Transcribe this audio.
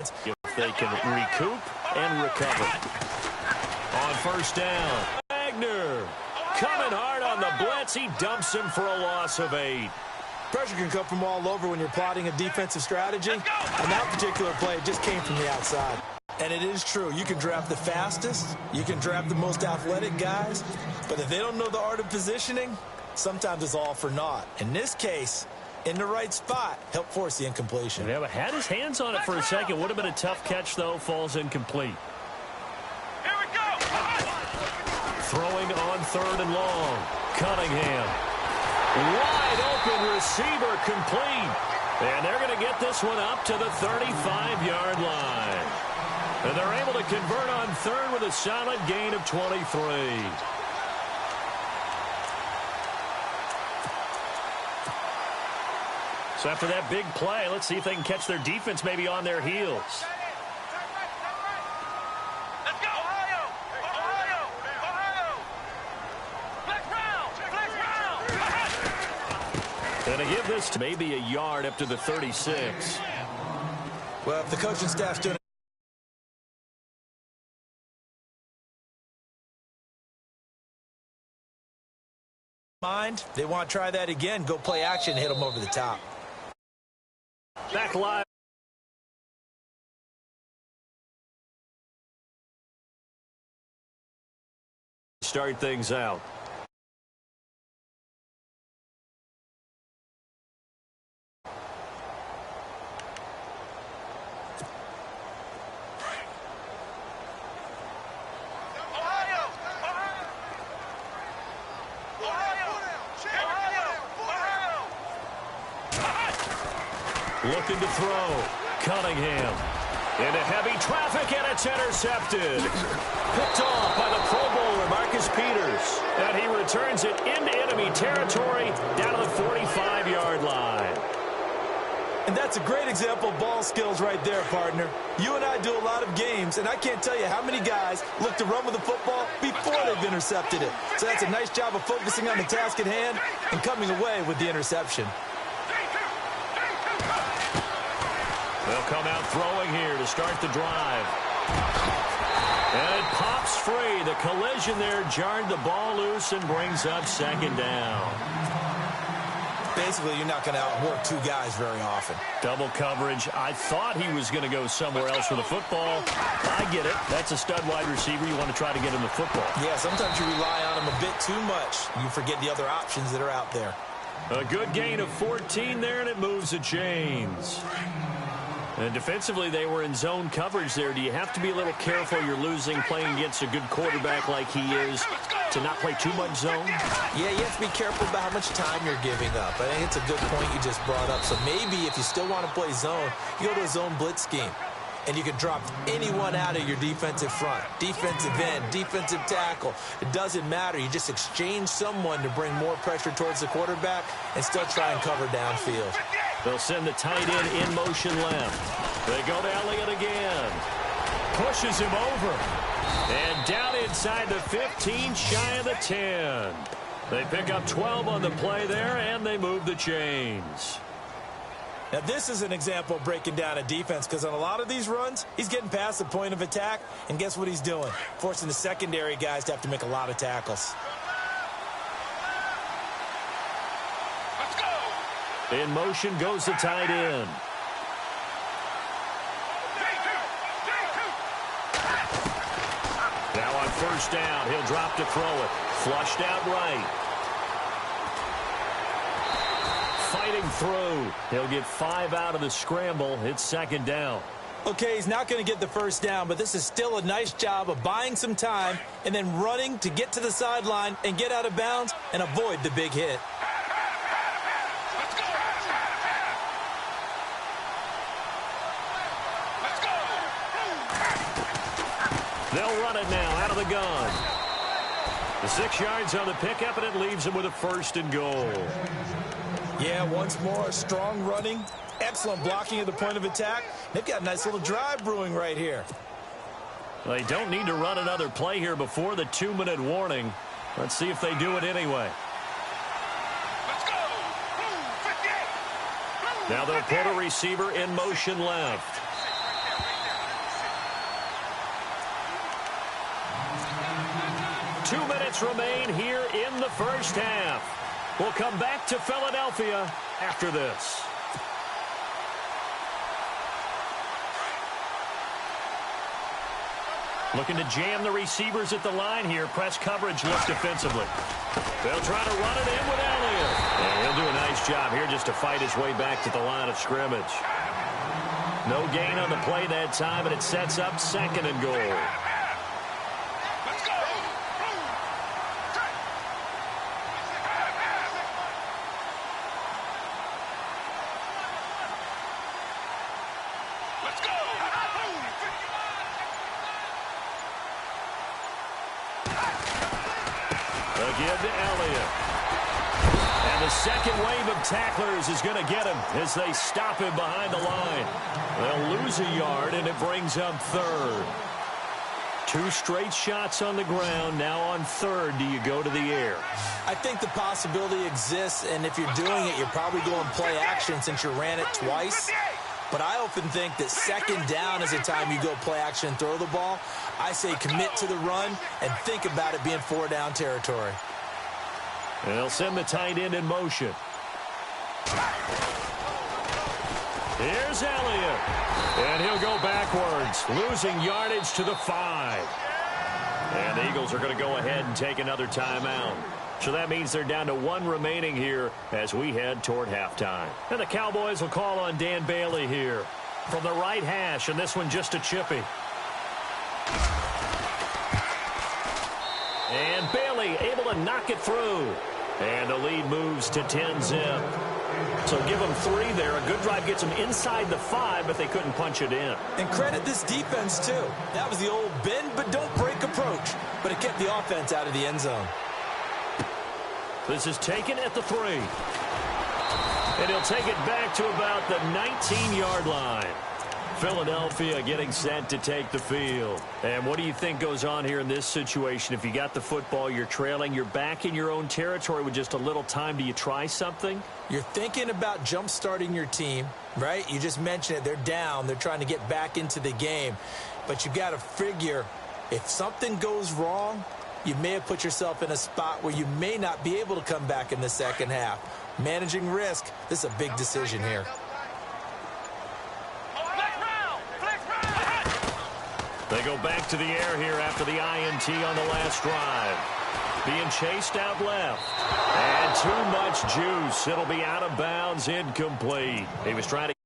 defense. If they can recoup and recover. On first down, Wagner coming hard on the blitz. He dumps him for a loss of 8. Pressure can come from all over when you're plotting a defensive strategy. On that particular play, it just came from the outside. And it is true. You can draft the fastest. You can draft the most athletic guys. But if they don't know the art of positioning, sometimes it's all for naught. In this case, in the right spot, help force the incompletion. Yeah, but had his hands on it for a second. Would have been a tough catch, though. Falls incomplete. Here we go. Throwing on 3rd and long. Cunningham. Wide open receiver complete. And they're going to get this one up to the 35-yard line. And they're able to convert on 3rd with a solid gain of 23. So after that big play, let's see if they can catch their defense maybe on their heels. Let's go. Ohio. Ohio. Ohio. Flex round. And to give this to maybe a yard up to the 36. Well, if the coaching staff's doing mind, they want to try that again, go play action and hit them over the top. Back live. Start things out. Looking to throw. Cunningham. Into heavy traffic, and it's intercepted. Picked off by the Pro Bowler, Marcus Peters. And he returns it into enemy territory down to the 45-yard line. And that's a great example of ball skills right there, partner. You and I do a lot of games, and I can't tell you how many guys look to run with the football before they've intercepted it. So that's a nice job of focusing on the task at hand and coming away with the interception. They'll come out throwing here to start the drive. And it pops free. The collision there jarred the ball loose and brings up 2nd down. Basically, you're not going to outwork 2 guys very often. Double coverage. I thought he was going to go somewhere else with the football. I get it. That's a stud wide receiver. You want to try to get him the football. Yeah, sometimes you rely on him a bit too much. You forget the other options that are out there. A good gain of 14 there, and it moves the chains. And defensively, they were in zone coverage there. Do you have to be a little careful? You're losing playing against a good quarterback like he is to not play too much zone? Yeah, you have to be careful about how much time you're giving up. I think it's a good point you just brought up. So maybe if you still want to play zone, you go to a zone blitz scheme. And you can drop anyone out of your defensive front. Defensive end, defensive tackle. It doesn't matter. You just exchange someone to bring more pressure towards the quarterback and still try and cover downfield. They'll send the tight end in motion left. They go to Elliott again. Pushes him over. And down inside the 15, shy of the 10. They pick up 12 on the play there, and they move the chains. Now, this is an example of breaking down a defense because on a lot of these runs, he's getting past the point of attack, and guess what he's doing? Forcing the secondary guys to have to make a lot of tackles. Let's go. In motion goes the tight end. Now on first down, he'll drop to throw it. Flushed out right. Fighting through. He'll get 5 out of the scramble. It's 2nd down. Okay, he's not going to get the first down, but this is still a nice job of buying some time and then running to get to the sideline and get out of bounds and avoid the big hit. Let's go. Let's go. They'll run it now out of the gun. The 6 yards on the pickup, and it leaves them with a 1st and goal. Yeah, once more, strong running, excellent blocking at the point of attack. They've got a nice little drive brewing right here. They don't need to run another play here before the 2-minute warning. Let's see if they do it anyway. Let's go. 58. Now they'll put a receiver in motion left. 2 minutes remain here in the first half. We'll come back to Philadelphia after this. Looking to jam the receivers at the line here. Press coverage looks defensively. They'll try to run it in with Elliott. And he'll do a nice job here just to fight his way back to the line of scrimmage. No gain on the play that time, and it sets up 2nd and goal. Let's go. Let's go. Again to Elliott. And the second wave of tacklers is going to get him as they stop him behind the line. They'll lose a yard, and it brings up 3rd. 2 straight shots on the ground. Now on 3rd, do you go to the air? I think the possibility exists, and if you're doing it, you're probably going play action since you ran it twice. But I often think that 2nd down is the time you go play action and throw the ball. I say commit to the run and think about it being 4-down territory. And they'll send the tight end in motion. Here's Elliott. And he'll go backwards, losing yardage to the 5. And the Eagles are going to go ahead and take another timeout. So that means they're down to 1 remaining here as we head toward halftime. And the Cowboys will call on Dan Bailey here from the right hash, and this one just a chippy. And Bailey able to knock it through. And the lead moves to 10-zip. So give them 3 there. A good drive gets them inside the 5, but they couldn't punch it in. And credit this defense, too. That was the old bend but don't break approach. But it kept the offense out of the end zone. This is taken at the 3. And he'll take it back to about the 19-yard line. Philadelphia getting set to take the field. And what do you think goes on here in this situation? If you got the football, you're trailing, you're back in your own territory with just a little time. Do you try something? You're thinking about jump-starting your team, right? You just mentioned it. They're down. They're trying to get back into the game. But you got to figure if something goes wrong, you may have put yourself in a spot where you may not be able to come back in the second half. Managing risk, this is a big decision here. They go back to the air here after the INT on the last drive. Being chased out left. And too much juice. It'll be out of bounds, incomplete. He was trying to